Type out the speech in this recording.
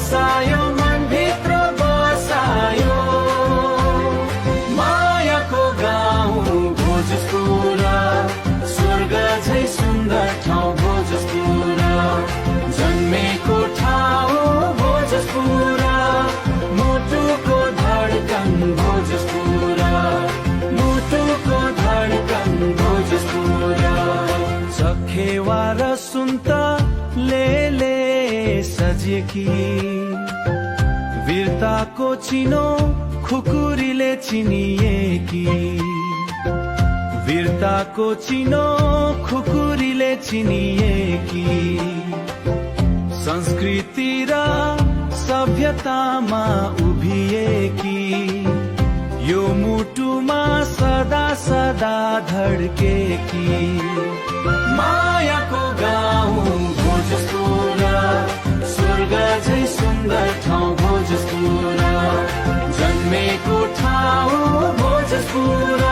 बसायो मनभित्र बसायो मायाको गाउँ भोजपुर स्वर्ग झै सुन्दर ठाउँ भोजपुर जन्मेको ठाउँ भोजपुर मुटुको धडकन भोजपुर मुटुको धडकन भोजपुर चखेवा र सुन्तले सजेकी वीरताको चिनो खुकुरीले चिनिएकी वीरताको चिनो खुकुरीले चिनिएकी संस्कृति र सभ्यतामा उभिएकी यो मुटुमा सदा सदा धड्केकी मायाको गाउँ भोजपुर स्वर्ग झै सुन्दर ठाउँ भोजपुर जन्मेको ठाउँ भोजपुर